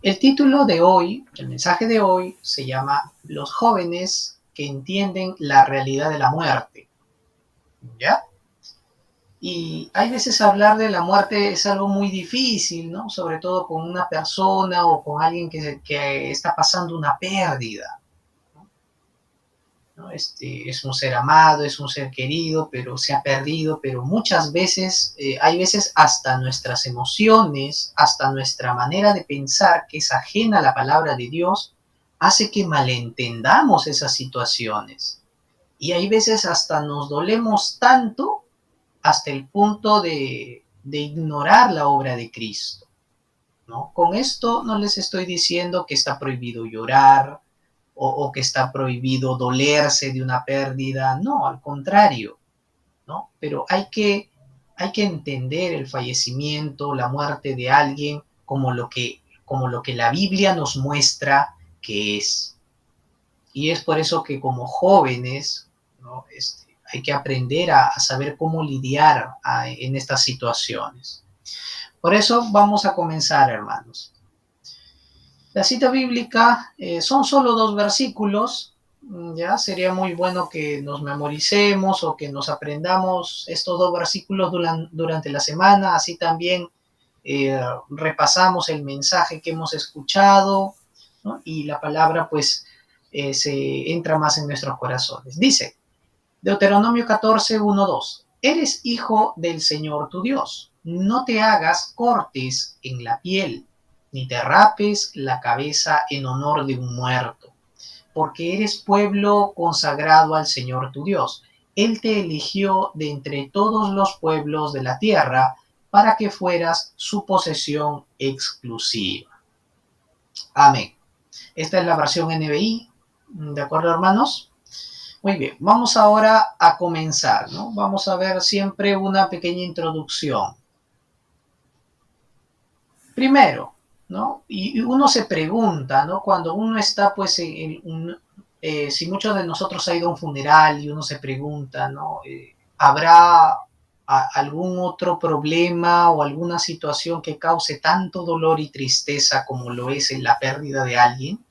El título de hoy, el mensaje de hoy, se llama Los jóvenes que entienden la realidad de la muerte. ¿Ya? Y hay veces hablar de la muerte es algo muy difícil, ¿no? Sobre todo con una persona o con alguien que está pasando una pérdida, ¿no? Es un ser amado, es un ser querido, pero se ha perdido, pero muchas veces, hay veces hasta nuestras emociones, hasta nuestra manera de pensar, que es ajena a la palabra de Dios, hace que malentendamos esas situaciones. Y hay veces hasta nos dolemos tanto hasta el punto de ignorar la obra de Cristo, ¿no? Con esto no les estoy diciendo que está prohibido llorar, o que está prohibido dolerse de una pérdida, no, al contrario, ¿no? Pero hay que entender el fallecimiento, la muerte de alguien como lo que la Biblia nos muestra que es. Y es por eso que como jóvenes, ¿no? Hay que aprender a saber cómo lidiar en estas situaciones. Por eso vamos a comenzar, hermanos. La cita bíblica son solo 2 versículos. Ya sería muy bueno que nos memoricemos o que nos aprendamos estos 2 versículos durante la semana. Así también repasamos el mensaje que hemos escuchado, ¿no? Y la palabra pues se entra más en nuestros corazones. Dice Deuteronomio 14, 1, 2. Eres hijo del Señor tu Dios. No te hagas cortes en la piel, ni te rapes la cabeza en honor de un muerto, porque eres pueblo consagrado al Señor tu Dios. Él te eligió de entre todos los pueblos de la tierra para que fueras su posesión exclusiva. Amén. Esta es la versión NBI. ¿De acuerdo, hermanos? Muy bien, vamos ahora a comenzar, ¿no? Vamos a ver siempre una pequeña introducción. Primero, ¿no? Y uno se pregunta, ¿no? Cuando uno está, pues, si muchos de nosotros ha ido a un funeral y uno se pregunta, ¿no? ¿Habrá algún otro problema o alguna situación que cause tanto dolor y tristeza como lo es en la pérdida de alguien,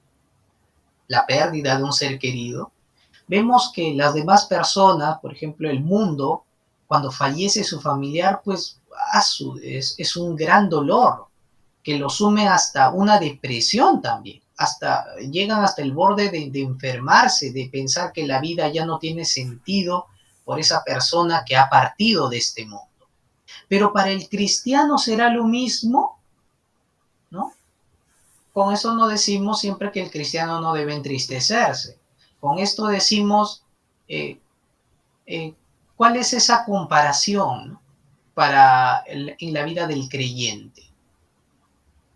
la pérdida de un ser querido? Vemos que las demás personas, por ejemplo, el mundo, cuando fallece su familiar, pues es un gran dolor que lo sume hasta una depresión también, llegan hasta el borde de enfermarse, de pensar que la vida ya no tiene sentido por esa persona que ha partido de este mundo. Pero para el cristiano será lo mismo, ¿no? Con eso no decimos siempre que el cristiano no debe entristecerse. Con esto decimos, eh, eh, ¿cuál es esa comparación, ¿no? En la vida del creyente?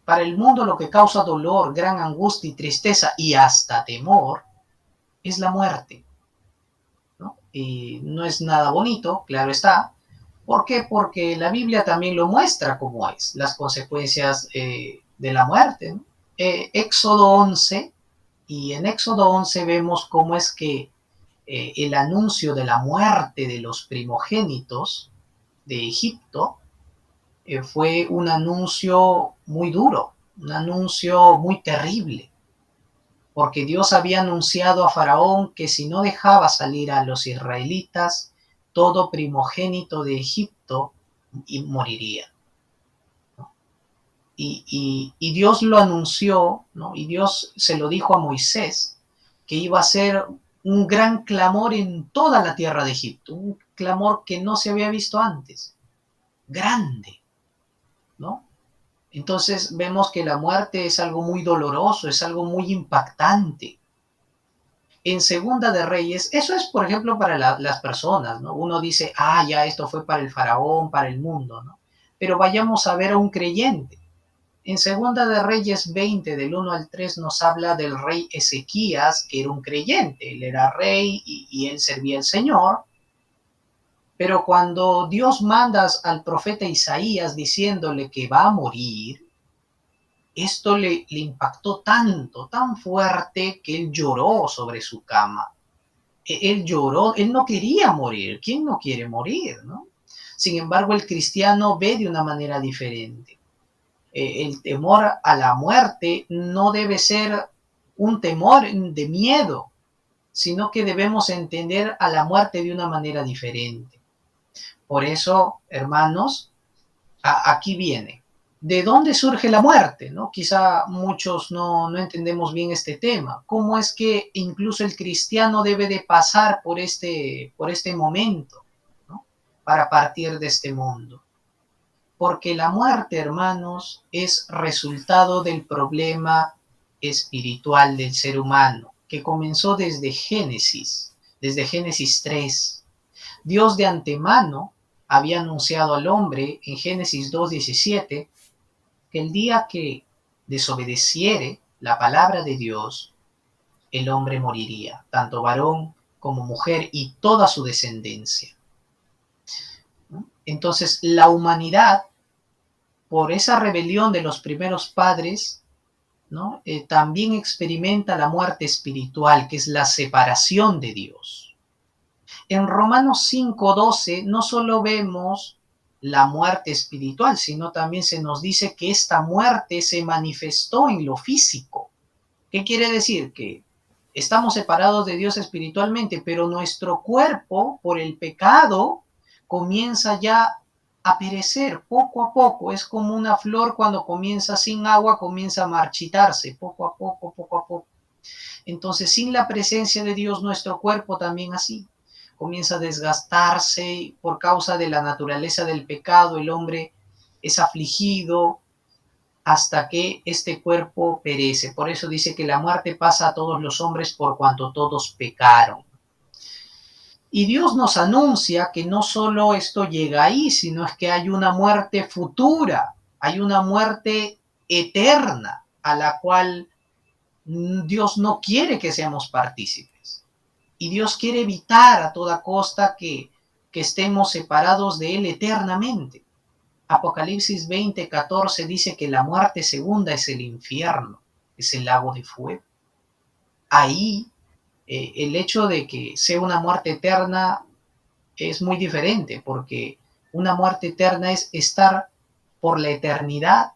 Para el mundo lo que causa dolor, gran angustia y tristeza y hasta temor es la muerte, ¿no? Y no es nada bonito, claro está. ¿Por qué? Porque la Biblia también lo muestra como es, las consecuencias de la muerte, ¿no? Éxodo 11, y en Éxodo 11 vemos cómo es que el anuncio de la muerte de los primogénitos de Egipto fue un anuncio muy duro, un anuncio muy terrible, porque Dios había anunciado a Faraón que si no dejaba salir a los israelitas, todo primogénito de Egipto moriría. ¿No? Y Dios lo anunció, ¿no? Y Dios se lo dijo a Moisés, que iba a ser un gran clamor en toda la tierra de Egipto, un clamor que no se había visto antes, grande, ¿no? Entonces vemos que la muerte es algo muy doloroso, es algo muy impactante. En Segunda de Reyes, eso es, por ejemplo, para las personas, ¿no? Uno dice, ya esto fue para el faraón, para el mundo, ¿no? Pero vayamos a ver a un creyente. En Segunda de Reyes 20, del 1 al 3, nos habla del rey Ezequías, que era un creyente. Él era rey y él servía al Señor. Pero cuando Dios manda al profeta Isaías diciéndole que va a morir, esto le impactó tanto, tan fuerte, que él lloró sobre su cama. Él lloró, él no quería morir. ¿Quién no quiere morir, no? Sin embargo, el cristiano ve de una manera diferente. El temor a la muerte no debe ser un temor de miedo, sino que debemos entender a la muerte de una manera diferente. Por eso, hermanos, aquí viene. ¿De dónde surge la muerte? ¿No? Quizá muchos no entendemos bien este tema. ¿Cómo es que incluso el cristiano debe de pasar por este momento, ¿no? Para partir de este mundo? Porque la muerte, hermanos, es resultado del problema espiritual del ser humano, que comenzó desde Génesis 3. Dios de antemano había anunciado al hombre en Génesis 2:17 que el día que desobedeciere la palabra de Dios, el hombre moriría, tanto varón como mujer y toda su descendencia. Entonces, la humanidad, por esa rebelión de los primeros padres, ¿no? También experimenta la muerte espiritual, que es la separación de Dios. En Romanos 5:12 no solo vemos la muerte espiritual, sino también se nos dice que esta muerte se manifestó en lo físico. ¿Qué quiere decir? Que estamos separados de Dios espiritualmente, pero nuestro cuerpo, por el pecado, comienza ya a perecer poco a poco. Es como una flor cuando comienza sin agua, comienza a marchitarse poco a poco, poco a poco. Entonces, sin la presencia de Dios, nuestro cuerpo también así comienza a desgastarse por causa de la naturaleza del pecado. El hombre es afligido hasta que este cuerpo perece. Por eso dice que la muerte pasa a todos los hombres por cuanto todos pecaron. Y Dios nos anuncia que no solo esto llega ahí, sino es que hay una muerte futura, hay una muerte eterna a la cual Dios no quiere que seamos partícipes. Y Dios quiere evitar a toda costa que estemos separados de Él eternamente. Apocalipsis 20:14 dice que la muerte segunda es el infierno, es el lago de fuego. Ahí el hecho de que sea una muerte eterna es muy diferente, porque una muerte eterna es estar por la eternidad,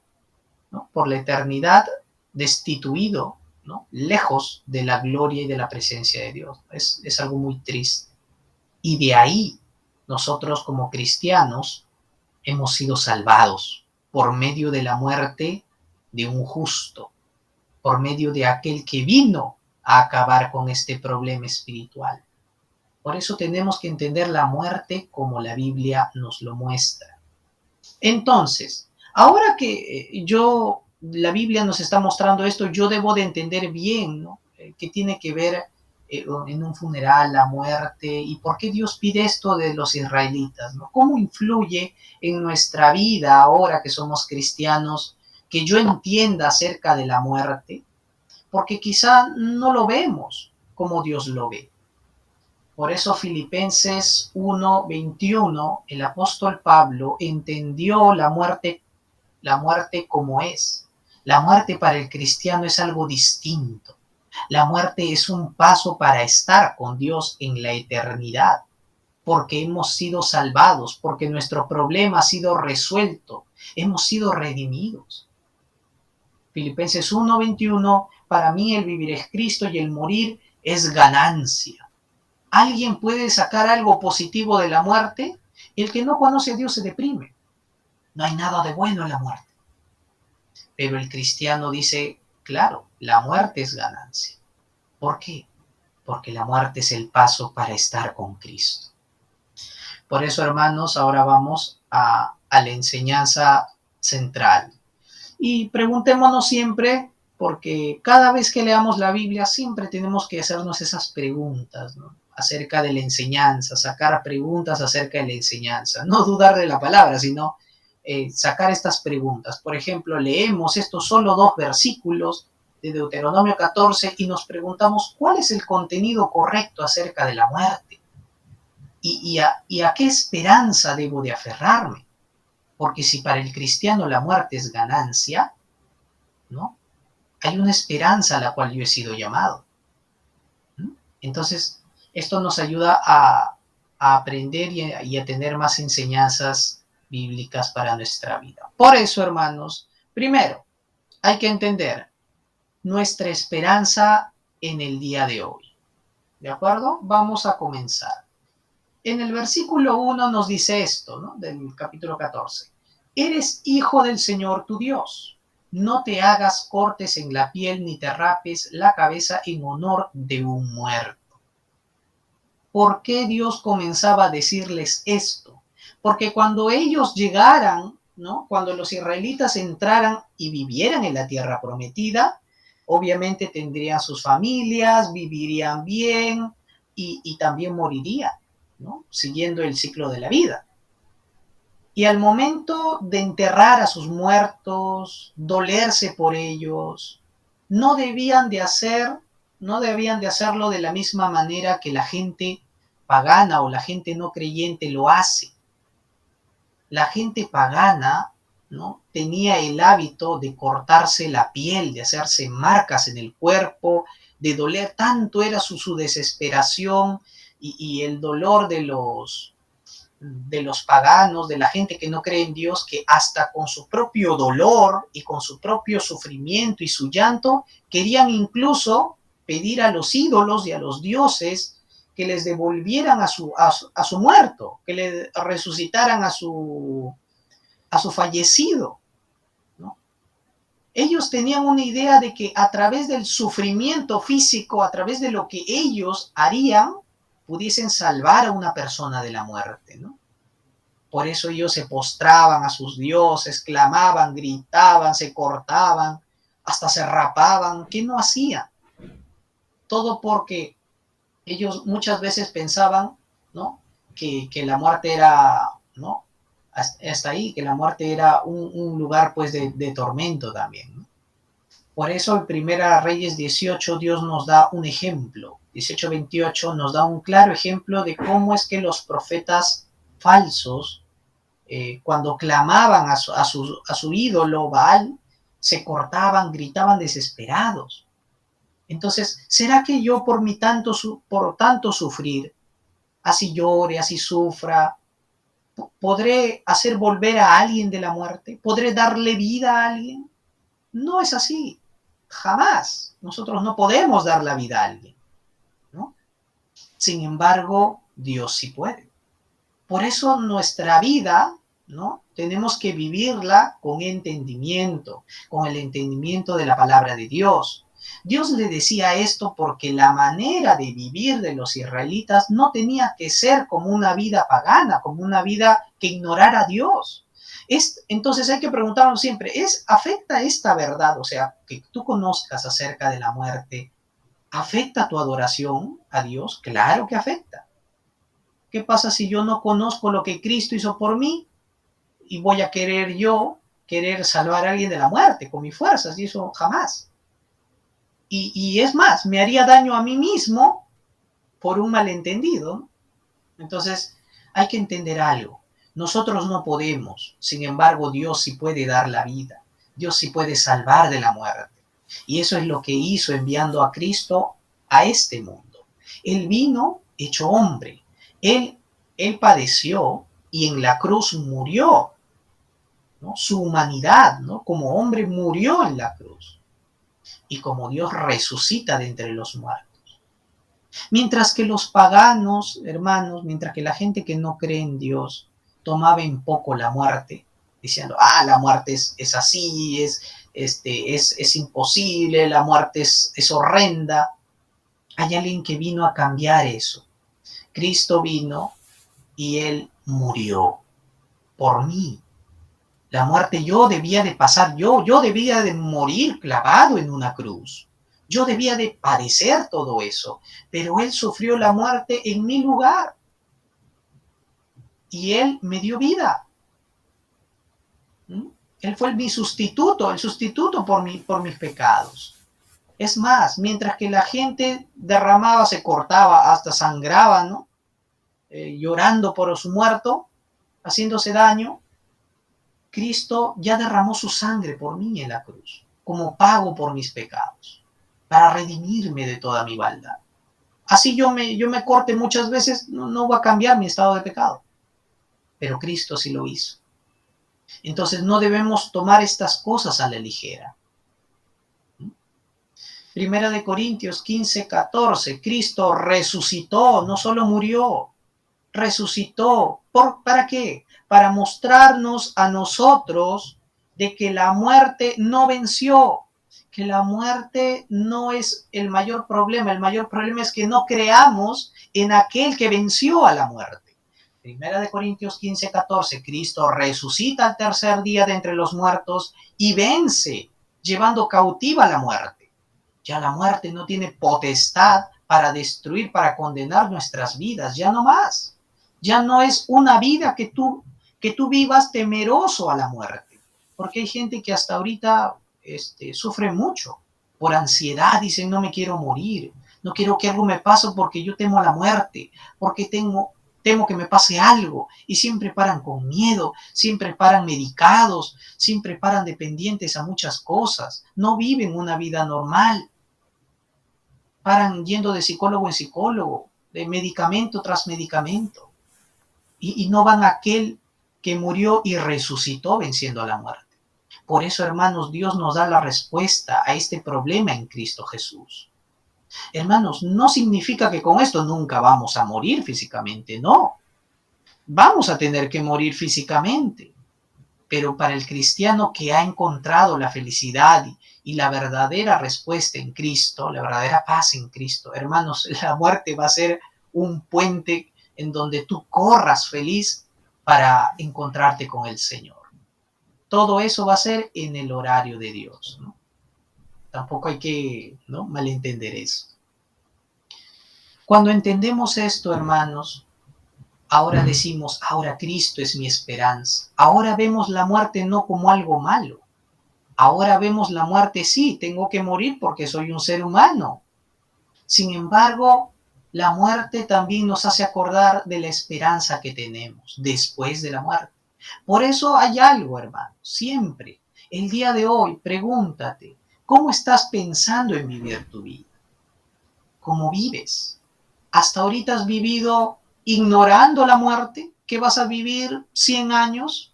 ¿no? Por la eternidad destituido, ¿no? Lejos de la gloria y de la presencia de Dios. Es algo muy triste. Y de ahí nosotros como cristianos hemos sido salvados por medio de la muerte de un justo, por medio de aquel que vino a acabar con este problema espiritual. Por eso tenemos que entender la muerte como la Biblia nos lo muestra. Entonces, ahora que la Biblia nos está mostrando esto, yo debo de entender bien, ¿no? ¿Qué tiene que ver en un funeral, la muerte, y por qué Dios pide esto de los israelitas, ¿no? ¿Cómo influye en nuestra vida ahora que somos cristianos que yo entienda acerca de la muerte? Porque quizá no lo vemos como Dios lo ve. Por eso Filipenses 1:21, el apóstol Pablo entendió la muerte como es. La muerte para el cristiano es algo distinto. La muerte es un paso para estar con Dios en la eternidad, porque hemos sido salvados, porque nuestro problema ha sido resuelto, hemos sido redimidos. Filipenses 1:21, para mí el vivir es Cristo y el morir es ganancia. ¿Alguien puede sacar algo positivo de la muerte? El que no conoce a Dios se deprime. No hay nada de bueno en la muerte. Pero el cristiano dice, claro, la muerte es ganancia. ¿Por qué? Porque la muerte es el paso para estar con Cristo. Por eso, hermanos, ahora vamos a la enseñanza central. Y preguntémonos siempre, porque cada vez que leamos la Biblia siempre tenemos que hacernos esas preguntas, ¿no? Acerca de la enseñanza, sacar preguntas acerca de la enseñanza. No dudar de la palabra, sino sacar estas preguntas. Por ejemplo, leemos estos solo 2 versículos de Deuteronomio 14 y nos preguntamos cuál es el contenido correcto acerca de la muerte y a qué esperanza debo de aferrarme. Porque si para el cristiano la muerte es ganancia, ¿no? Hay una esperanza a la cual yo he sido llamado. Entonces, esto nos ayuda a aprender y a tener más enseñanzas bíblicas para nuestra vida. Por eso, hermanos, Primero, hay que entender nuestra esperanza en el día de hoy. ¿De acuerdo? Vamos a comenzar. En el versículo 1 nos dice esto, ¿no? Del capítulo 14. Eres hijo del Señor tu Dios. No te hagas cortes en la piel ni te rapes la cabeza en honor de un muerto. ¿Por qué Dios comenzaba a decirles esto? Porque cuando ellos llegaran, ¿no? Cuando los israelitas entraran y vivieran en la tierra prometida, obviamente tendrían sus familias, vivirían bien y también morirían, ¿no? Siguiendo el ciclo de la vida. Y al momento de enterrar a sus muertos, dolerse por ellos, no debían de hacer, no debían de hacerlo de la misma manera que la gente pagana o la gente no creyente lo hace. La gente pagana, ¿no? Tenía el hábito de cortarse la piel, de hacerse marcas en el cuerpo, de doler, tanto era su desesperación y el dolor de los paganos, de la gente que no cree en Dios, que hasta con su propio dolor y con su propio sufrimiento y su llanto, querían incluso pedir a los ídolos y a los dioses que les devolvieran a su muerto, que le resucitaran a su fallecido, ¿no? Ellos tenían una idea de que a través del sufrimiento físico, a través de lo que ellos harían, pudiesen salvar a una persona de la muerte, ¿no? Por eso ellos se postraban a sus dioses, clamaban, gritaban, se cortaban, hasta se rapaban. ¿Qué no hacían? Todo porque ellos muchas veces pensaban, ¿no? Que la muerte era, ¿no? Hasta ahí, que la muerte era un lugar pues de tormento también, ¿no? Por eso en Primera Reyes 18 Dios nos da un ejemplo. 18:28 nos da un claro ejemplo de cómo es que los profetas falsos cuando clamaban a su ídolo Baal, se cortaban, gritaban desesperados. Entonces, ¿será que yo por tanto sufrir, así llore, así sufra, podré hacer volver a alguien de la muerte? ¿Podré darle vida a alguien? No es así, jamás. Nosotros no podemos dar la vida a alguien, ¿no? Sin embargo, Dios sí puede. Por eso nuestra vida, ¿no? Tenemos que vivirla con entendimiento, con el entendimiento de la palabra de Dios. Dios le decía esto porque la manera de vivir de los israelitas no tenía que ser como una vida pagana, como una vida que ignorara a Dios. Entonces hay que preguntarnos siempre, ¿afecta esta verdad, o sea, que tú conozcas acerca de la muerte, afecta tu adoración a Dios? Claro que afecta. ¿Qué pasa si yo no conozco lo que Cristo hizo por mí y voy a querer salvar a alguien de la muerte con mis fuerzas? Y eso jamás. Y es más, me haría daño a mí mismo por un malentendido. Entonces, hay que entender algo. Nosotros no podemos, sin embargo, Dios sí puede dar la vida. Dios sí puede salvar de la muerte. Y eso es lo que hizo enviando a Cristo a este mundo. Él vino hecho hombre. Él, él padeció y en la cruz murió, ¿no? Su humanidad, ¿no? Como hombre murió en la cruz. Y como Dios resucita de entre los muertos. Mientras que los paganos, hermanos, mientras que la gente que no cree en Dios tomaba en poco la muerte, diciendo, la muerte es así, es imposible, la muerte es horrenda. Hay alguien que vino a cambiar eso. Cristo vino y Él murió por mí. La muerte yo debía de pasar, yo debía de morir clavado en una cruz. Yo debía de padecer todo eso, pero Él sufrió la muerte en mi lugar y Él me dio vida. ¿Mm? Él fue mi sustituto, el sustituto por mis pecados. Es más, mientras que la gente derramaba, se cortaba, hasta sangraba, ¿no? Llorando por su muerto, haciéndose daño, Cristo ya derramó su sangre por mí en la cruz, como pago por mis pecados, para redimirme de toda mi maldad. Así yo me corte muchas veces, no va a cambiar mi estado de pecado, pero Cristo sí lo hizo. Entonces no debemos tomar estas cosas a la ligera. Primera de Corintios 15:14, Cristo resucitó, no solo murió, resucitó. ¿Para qué? Para mostrarnos a nosotros de que la muerte no venció, que la muerte no es el mayor problema es que no creamos en aquel que venció a la muerte. Primera de Corintios 15:14, Cristo resucita al tercer día de entre los muertos y vence, llevando cautiva la muerte. Ya la muerte no tiene potestad para destruir, para condenar nuestras vidas, ya no más. Ya no es una vida que tú vivas temeroso a la muerte. Porque hay gente que hasta ahorita sufre mucho por ansiedad, dicen no me quiero morir, no quiero que algo me pase porque yo temo a la muerte, porque temo que me pase algo, y siempre paran con miedo, siempre paran medicados, siempre paran dependientes a muchas cosas, no viven una vida normal, paran yendo de psicólogo en psicólogo, de medicamento tras medicamento, y no van a aquel que murió y resucitó venciendo a la muerte. Por eso, hermanos, Dios nos da la respuesta a este problema en Cristo Jesús. Hermanos, no significa que con esto nunca vamos a morir físicamente, no. Vamos a tener que morir físicamente, pero para el cristiano que ha encontrado la felicidad y la verdadera respuesta en Cristo, la verdadera paz en Cristo, hermanos, la muerte va a ser un puente en donde tú corras feliz para encontrarte con el Señor. Todo eso va a ser en el horario de Dios, ¿no? Tampoco hay que, ¿no?, malentender eso. Cuando entendemos esto, hermanos, ahora decimos, ahora Cristo es mi esperanza. Ahora vemos la muerte no como algo malo. Ahora vemos la muerte, sí, tengo que morir porque soy un ser humano. Sin embargo, la muerte también nos hace acordar de la esperanza que tenemos después de la muerte. Por eso hay algo, hermano, siempre. El día de hoy, pregúntate, ¿cómo estás pensando en vivir tu vida? ¿Cómo vives? ¿Hasta ahorita has vivido ignorando la muerte? ¿Que vas a vivir 100 años?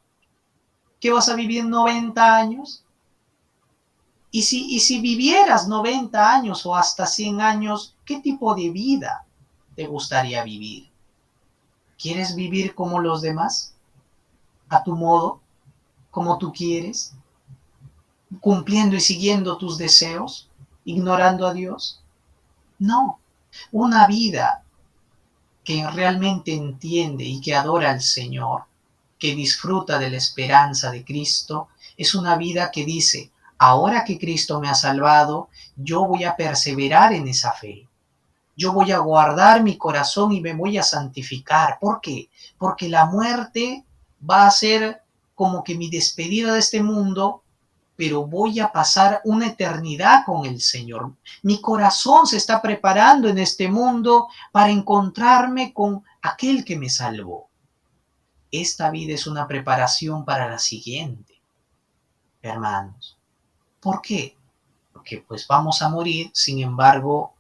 ¿Que vas a vivir 90 años? Y si vivieras 90 años o hasta 100 años, ¿qué tipo de vida te gustaría vivir? ¿Quieres vivir como los demás? ¿A tu modo? ¿Como tú quieres? ¿Cumpliendo y siguiendo tus deseos? ¿Ignorando a Dios? No. Una vida que realmente entiende y que adora al Señor, que disfruta de la esperanza de Cristo, es una vida que dice, ahora que Cristo me ha salvado, yo voy a perseverar en esa fe. Yo voy a guardar mi corazón y me voy a santificar. ¿Por qué? Porque la muerte va a ser como que mi despedida de este mundo, pero voy a pasar una eternidad con el Señor. Mi corazón se está preparando en este mundo para encontrarme con aquel que me salvó. Esta vida es una preparación para la siguiente, hermanos. ¿Por qué? Porque pues vamos a morir, sin embargo,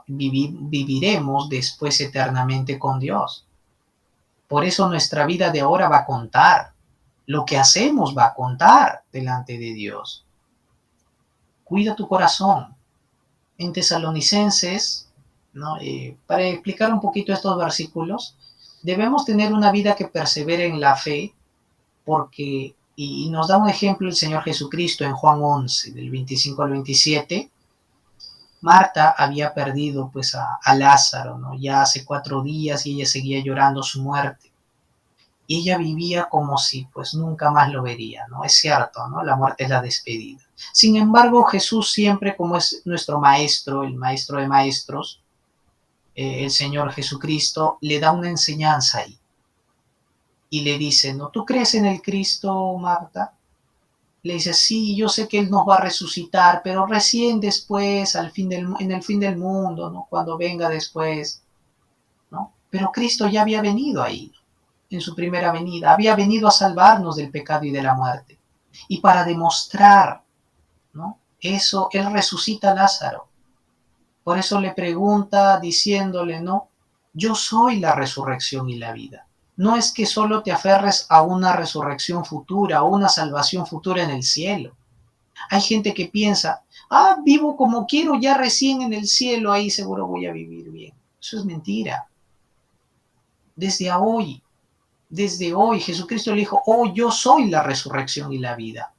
viviremos después eternamente con Dios. Por eso nuestra vida de ahora va a contar. Lo que hacemos va a contar delante de Dios. Cuida tu corazón. En Tesalonicenses, ¿no? Para explicar un poquito estos versículos, debemos tener una vida que persevere en la fe, porque, y nos da un ejemplo el Señor Jesucristo en Juan 11, del 25 al 27, Marta había perdido pues a Lázaro, ¿no? Ya hace 4 días y ella seguía llorando su muerte. Y ella vivía como si pues nunca más lo vería, ¿no? Es cierto, ¿no? La muerte es la despedida. Sin embargo, Jesús siempre, como es nuestro maestro, el maestro de maestros, el Señor Jesucristo, le da una enseñanza ahí. Y le dice, ¿no? ¿Tú crees en el Cristo, Marta? Le dice, sí, yo sé que Él nos va a resucitar, pero recién después, en el fin del mundo, ¿no? Cuando venga después, ¿no? Pero Cristo ya había venido ahí, en su primera venida, había venido a salvarnos del pecado y de la muerte. Y para demostrar, ¿no?, eso, Él resucita a Lázaro. Por eso le pregunta diciéndole, ¿no? Yo soy la resurrección y la vida. No es que solo te aferres a una resurrección futura o una salvación futura en el cielo. Hay gente que piensa, vivo como quiero, ya recién en el cielo, ahí seguro voy a vivir bien. Eso es mentira. Desde hoy, Jesucristo le dijo, yo soy la resurrección y la vida.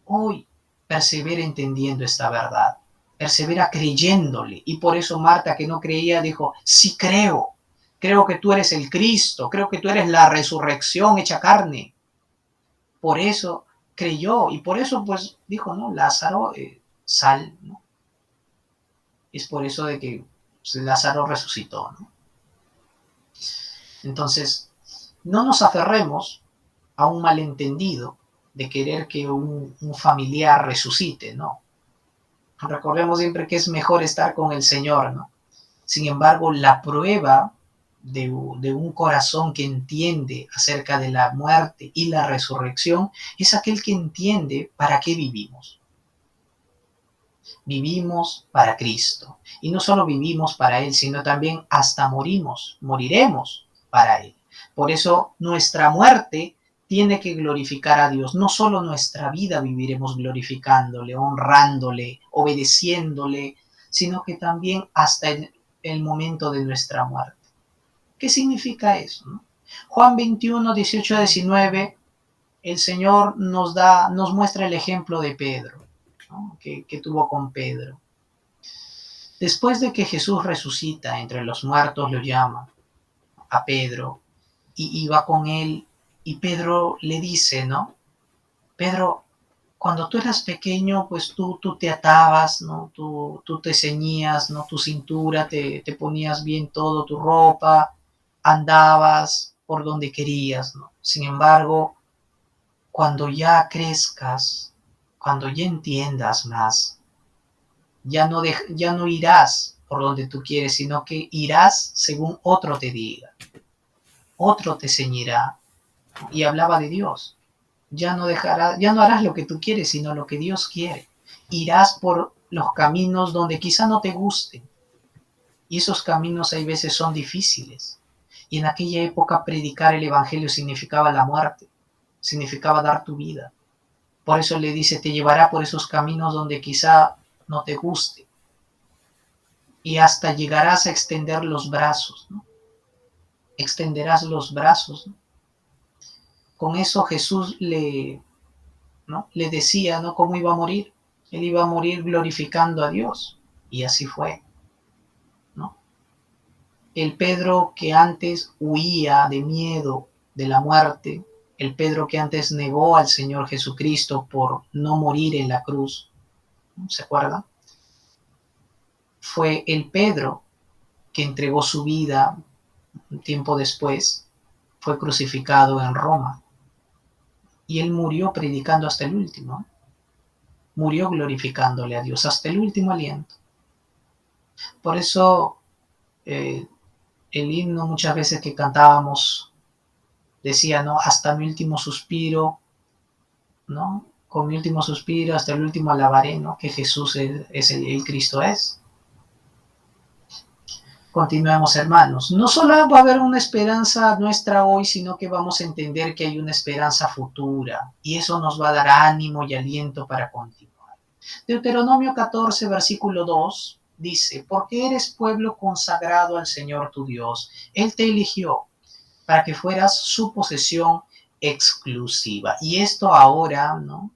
Hoy persevera entendiendo esta verdad, persevera creyéndole. Y por eso Marta, que no creía, dijo, sí creo que tú eres el Cristo, creo que tú eres la resurrección hecha carne. Por eso creyó y por eso pues dijo, no, Lázaro, sal, ¿no? Es por eso de que pues, Lázaro resucitó, ¿no? Entonces, no nos aferremos a un malentendido de querer que un familiar resucite, ¿no? Recordemos siempre que es mejor estar con el Señor, ¿no? Sin embargo, la prueba de un corazón que entiende acerca de la muerte y la resurrección es aquel que entiende para qué vivimos. Vivimos para Cristo. Y no solo vivimos para Él, sino también hasta moriremos para Él. Por eso nuestra muerte tiene que glorificar a Dios. No solo nuestra vida viviremos glorificándole, honrándole, obedeciéndole, sino que también hasta el momento de nuestra muerte. ¿Qué significa eso? ¿No? Juan 21, 18 a 19, el Señor nos muestra el ejemplo de Pedro, ¿no? que tuvo con Pedro. Después de que Jesús resucita entre los muertos, lo llama a Pedro y va con él y Pedro le dice, ¿no? Pedro, cuando tú eras pequeño, pues tú te atabas, ¿no? Tú te ceñías, ¿no? Tu cintura, te ponías bien todo, tu ropa, andabas por donde querías, ¿no? Sin embargo, cuando ya crezcas, cuando ya entiendas más, ya no irás por donde tú quieres, sino que irás según otro te diga, otro te ceñirá. Y hablaba de Dios. Ya no harás lo que tú quieres, sino lo que Dios quiere. Irás por los caminos donde quizá no te gusten. Y esos caminos hay veces son difíciles. Y en aquella época predicar el Evangelio significaba la muerte, significaba dar tu vida. Por eso le dice, te llevará por esos caminos donde quizá no te guste. Y hasta llegarás a extender los brazos, ¿no? Extenderás los brazos, ¿no? Con eso Jesús ¿no? le decía, ¿no? Cómo iba a morir. Él iba a morir glorificando a Dios. Y así fue, ¿no? El Pedro que antes huía de miedo de la muerte, el Pedro que antes negó al Señor Jesucristo por no morir en la cruz, ¿no? ¿Se acuerdan? Fue el Pedro que entregó su vida un tiempo después, fue crucificado en Roma. Y él murió predicando hasta el último. Murió glorificándole a Dios hasta el último aliento. Por eso el himno muchas veces que cantábamos decía, ¿no? Hasta mi último suspiro, ¿no? Con mi último suspiro hasta el último alabaré, ¿no? Que Jesús es el Cristo es. Continuemos, hermanos. No solo va a haber una esperanza nuestra hoy, sino que vamos a entender que hay una esperanza futura y eso nos va a dar ánimo y aliento para continuar. Deuteronomio 14, versículo 2 dice, porque eres pueblo consagrado al Señor tu Dios. Él te eligió para que fueras su posesión exclusiva. Y esto ahora, ¿no?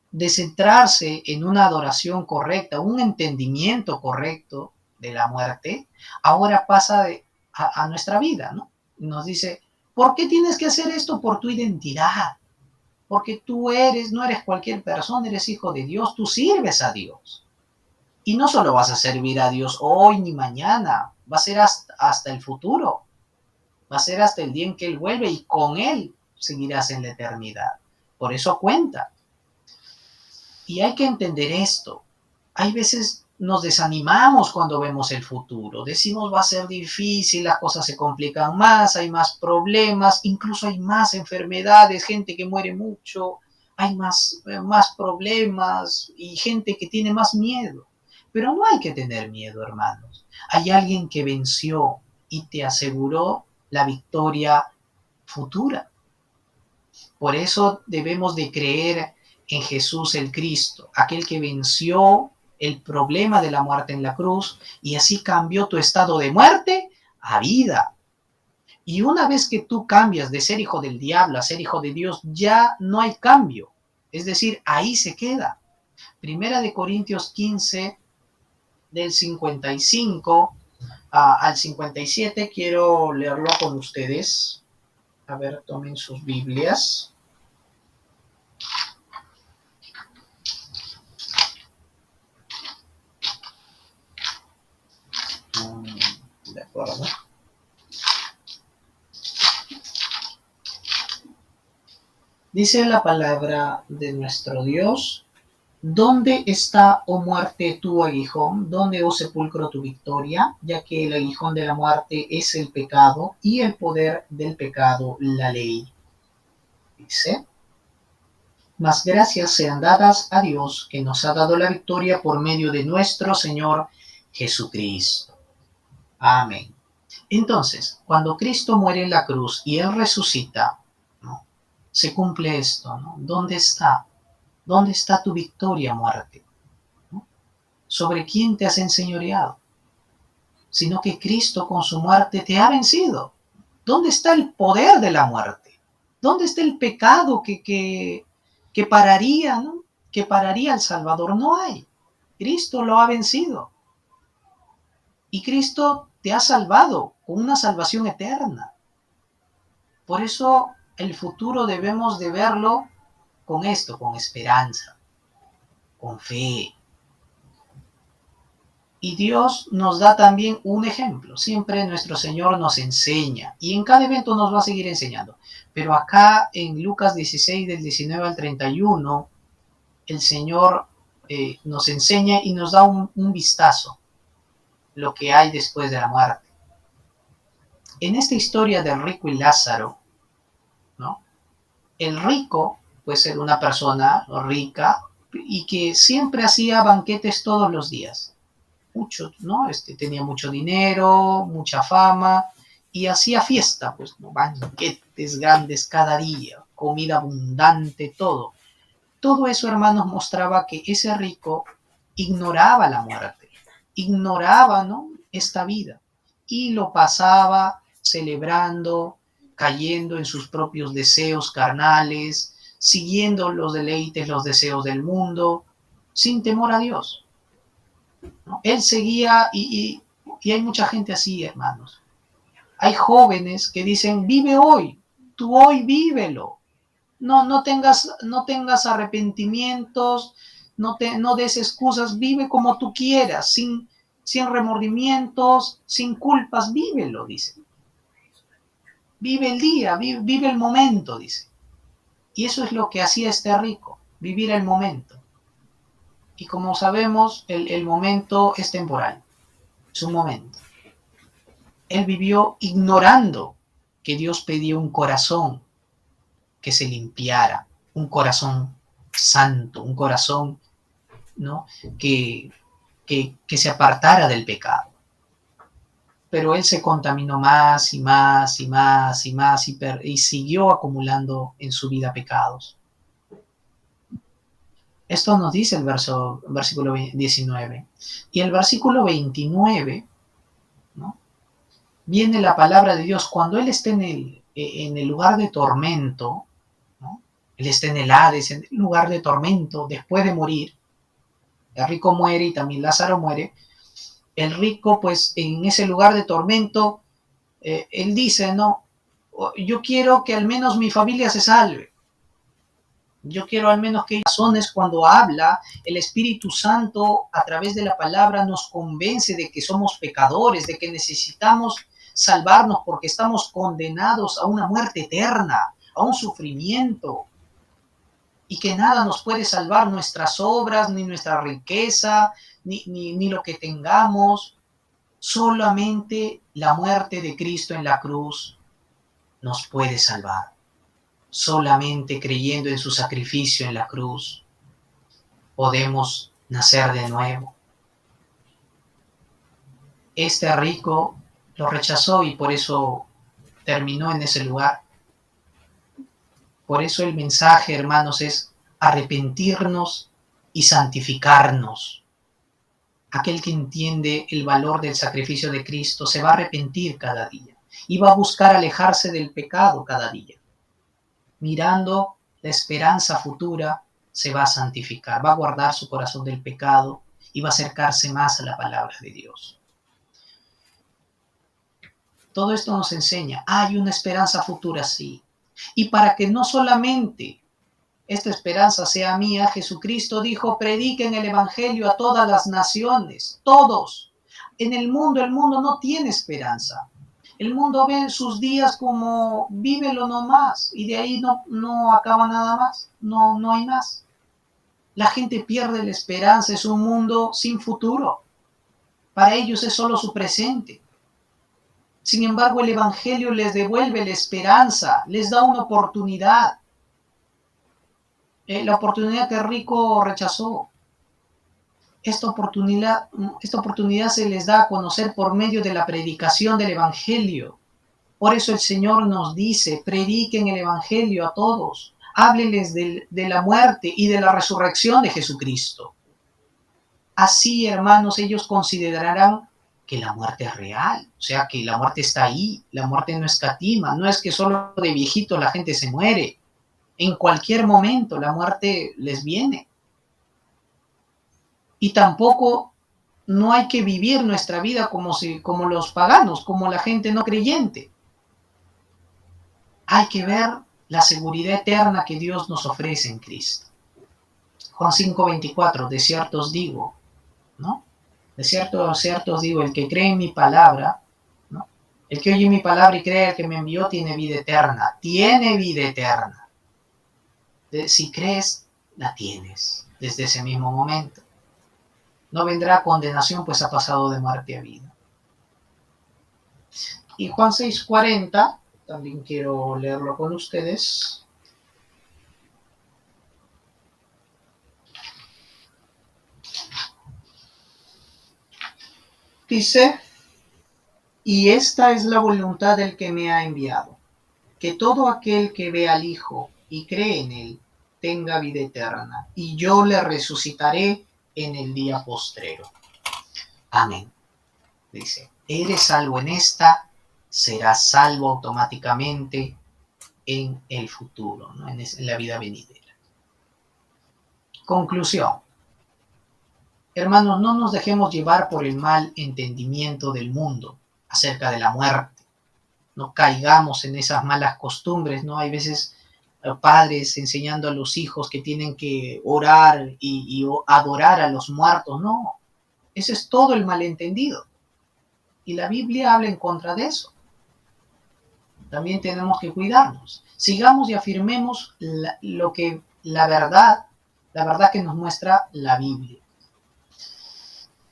De centrarse en una adoración correcta, un entendimiento correcto de la muerte, ahora pasa a nuestra vida, ¿no? Nos dice, ¿por qué tienes que hacer esto? Por tu identidad. Porque no eres cualquier persona, eres hijo de Dios, tú sirves a Dios. Y no solo vas a servir a Dios hoy ni mañana, va a ser hasta el futuro, va a ser hasta el día en que Él vuelve y con Él seguirás en la eternidad. Por eso cuenta. Y hay que entender esto. Hay veces nos desanimamos cuando vemos el futuro. Decimos va a ser difícil, las cosas se complican más, hay más problemas, incluso hay más enfermedades, gente que muere mucho, hay más problemas y gente que tiene más miedo. Pero no hay que tener miedo, hermanos. Hay alguien que venció y te aseguró la victoria futura. Por eso debemos de creer en Jesús el Cristo, aquel que venció el problema de la muerte en la cruz y así cambió tu estado de muerte a vida. Y una vez que tú cambias de ser hijo del diablo a ser hijo de Dios, ya no hay cambio. Es decir, ahí se queda. Primera de Corintios 15, del 55 al 57, quiero leerlo con ustedes. A ver, tomen sus Biblias. De acuerdo. Dice la palabra de nuestro Dios: ¿dónde está, oh muerte, tu aguijón? ¿Dónde, oh sepulcro, tu victoria? Ya que el aguijón de la muerte es el pecado y el poder del pecado la ley. Dice: mas gracias sean dadas a Dios, que nos ha dado la victoria por medio de nuestro Señor Jesucristo. Amén. Entonces, cuando Cristo muere en la cruz y Él resucita, ¿no?, se cumple esto, ¿no? ¿Dónde está? ¿Dónde está tu victoria, muerte? ¿No? ¿Sobre quién te has enseñoreado? Sino que Cristo con su muerte te ha vencido. ¿Dónde está el poder de la muerte? ¿Dónde está el pecado que pararía, ¿no?, que pararía al Salvador? No hay. Cristo lo ha vencido. Y Cristo te ha salvado con una salvación eterna. Por eso el futuro debemos de verlo con esto, con esperanza, con fe. Y Dios nos da también un ejemplo. Siempre nuestro Señor nos enseña y en cada evento nos va a seguir enseñando. Pero acá en Lucas 16, del 19 al 31, el Señor nos enseña y nos da un vistazo, lo que hay después de la muerte. En esta historia del rico y Lázaro, ¿no?, el rico puede ser una persona rica y que siempre hacía banquetes todos los días. Mucho, ¿no? Tenía mucho dinero, mucha fama y hacía fiesta, pues, ¿no?, banquetes grandes cada día, comida abundante, todo. Todo eso, hermanos, mostraba que ese rico ignoraba la muerte, ignoraba, ¿no?, esta vida y lo pasaba celebrando, cayendo en sus propios deseos carnales, siguiendo los deleites, los deseos del mundo, sin temor a Dios, ¿no? Él seguía y hay mucha gente así, hermanos. Hay jóvenes que dicen: vive hoy, tú hoy vívelo. No tengas arrepentimientos, no des excusas, vive como tú quieras, sin remordimientos, sin culpas, vívelo, dice. Vive el día, vive el momento, dice. Y eso es lo que hacía este rico, vivir el momento. Y como sabemos, el momento es temporal, es un momento. Él vivió ignorando que Dios pedía un corazón que se limpiara, un corazón santo, un corazón, ¿no?, que se apartara del pecado. Pero él se contaminó más y más y más y más y siguió acumulando en su vida pecados. Esto nos dice el versículo 19. Y el versículo 29, ¿no?, viene la palabra de Dios. Cuando él esté en el lugar de tormento, ¿no?, él está en el Hades, en el lugar de tormento, después de morir. El rico muere y también Lázaro muere. El rico, pues, en ese lugar de tormento, él dice: no, yo quiero que al menos mi familia se salve. Yo quiero al menos que razones. Cuando habla, el Espíritu Santo a través de la palabra nos convence de que somos pecadores, de que necesitamos salvarnos porque estamos condenados a una muerte eterna, a un sufrimiento, y que nada nos puede salvar, nuestras obras, ni nuestra riqueza, ni lo que tengamos. Solamente la muerte de Cristo en la cruz nos puede salvar. Solamente creyendo en su sacrificio en la cruz podemos nacer de nuevo. Este rico lo rechazó y por eso terminó en ese lugar. Por eso el mensaje, hermanos, es arrepentirnos y santificarnos. Aquel que entiende el valor del sacrificio de Cristo se va a arrepentir cada día y va a buscar alejarse del pecado cada día. Mirando la esperanza futura, se va a santificar, va a guardar su corazón del pecado y va a acercarse más a la palabra de Dios. Todo esto nos enseña, hay una esperanza futura, sí. Y para que no solamente esta esperanza sea mía, Jesucristo dijo, prediquen el Evangelio a todas las naciones, todos. En el mundo no tiene esperanza. El mundo ve sus días como vívelo nomás y de ahí no acaba nada más, no hay más. La gente pierde la esperanza, es un mundo sin futuro. Para ellos es solo su presente. Sin embargo, el Evangelio les devuelve la esperanza, les da una oportunidad. La oportunidad que Rico rechazó. Esta oportunidad se les da a conocer por medio de la predicación del Evangelio. Por eso el Señor nos dice, prediquen el Evangelio a todos, háblenles de la muerte y de la resurrección de Jesucristo. Así, hermanos, ellos considerarán que la muerte es real, o sea, que la muerte está ahí, la muerte no escatima, no es que solo de viejito la gente se muere, en cualquier momento la muerte les viene. Y tampoco no hay que vivir nuestra vida como los paganos, como la gente no creyente. Hay que ver la seguridad eterna que Dios nos ofrece en Cristo. Juan 5:24, de cierto os digo, ¿no? De cierto os digo, el que cree en mi palabra, ¿no? El que oye mi palabra y cree al que me envió tiene vida eterna. Tiene vida eterna. Si crees, la tienes desde ese mismo momento. No vendrá condenación, pues ha pasado de muerte a vida. Y Juan 6:40, también quiero leerlo con ustedes. Dice, y esta es la voluntad del que me ha enviado, que todo aquel que ve al Hijo y cree en él tenga vida eterna, y yo le resucitaré en el día postrero. Amén. Dice, eres salvo en esta, serás salvo automáticamente en el futuro, ¿no? en la vida venidera. Conclusión. Hermanos, no nos dejemos llevar por el mal entendimiento del mundo acerca de la muerte. No caigamos en esas malas costumbres, ¿no? Hay veces padres enseñando a los hijos que tienen que orar y adorar a los muertos. No, ese es todo el malentendido. Y la Biblia habla en contra de eso. También tenemos que cuidarnos. Sigamos y afirmemos la verdad que nos muestra la Biblia.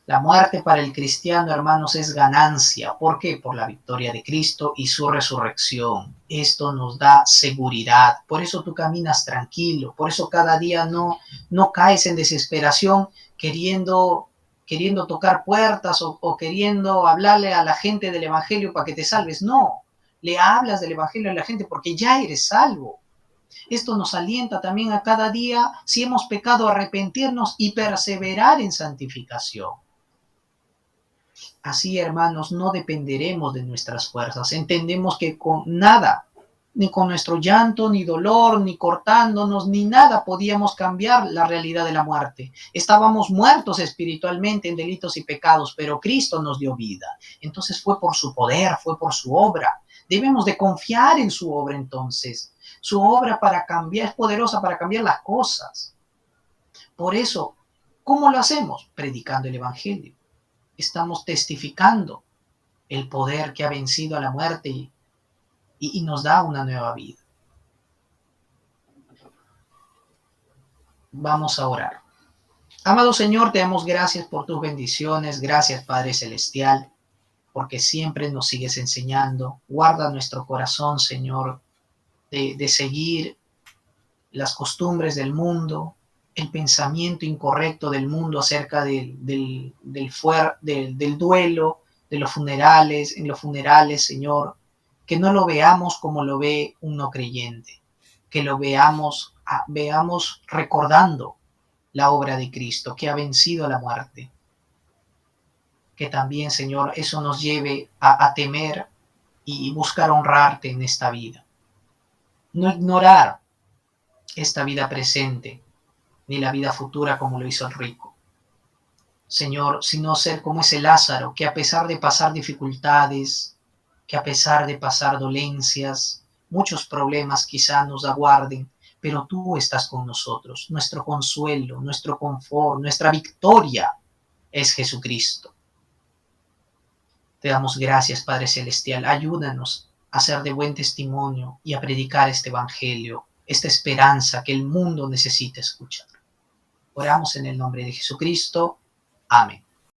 La muerte para el cristiano, hermanos, es ganancia. ¿Por qué? Por la victoria de Cristo y su resurrección. Esto nos da seguridad. Por eso tú caminas tranquilo. Por eso cada día no caes en desesperación queriendo tocar puertas o queriendo hablarle a la gente del Evangelio para que te salves. No, le hablas del Evangelio a la gente porque ya eres salvo. Esto nos alienta también a cada día, si hemos pecado, arrepentirnos y perseverar en santificación. Así, hermanos, no dependeremos de nuestras fuerzas. Entendemos que con nada, ni con nuestro llanto, ni dolor, ni cortándonos, ni nada podíamos cambiar la realidad de la muerte. Estábamos muertos espiritualmente en delitos y pecados, pero Cristo nos dio vida. Entonces fue por su poder, fue por su obra. Debemos de confiar en su obra entonces. Su obra para cambiar es poderosa para cambiar las cosas. Por eso, ¿cómo lo hacemos? Predicando el Evangelio. Estamos testificando el poder que ha vencido a la muerte y nos da una nueva vida. Vamos a orar. Amado Señor, te damos gracias por tus bendiciones. Gracias, Padre Celestial, porque siempre nos sigues enseñando. Guarda nuestro corazón, Señor, de seguir las costumbres del mundo, el pensamiento incorrecto del mundo acerca del duelo, de los funerales, Señor, que no lo veamos como lo ve un no creyente. que lo veamos, veamos recordando la obra de Cristo, que ha vencido a la muerte. Que también, Señor, eso nos lleve a temer y buscar honrarte en esta vida. No ignorar esta vida presente, ni la vida futura como lo hizo el rico. Señor, sino ser como ese Lázaro, que a pesar de pasar dificultades, que a pesar de pasar dolencias, muchos problemas quizá nos aguarden, pero tú estás con nosotros. Nuestro consuelo, nuestro confort, nuestra victoria es Jesucristo. Te damos gracias, Padre Celestial. Ayúdanos a ser de buen testimonio y a predicar este evangelio, esta esperanza que el mundo necesita escuchar. Oramos en el nombre de Jesucristo. Amén.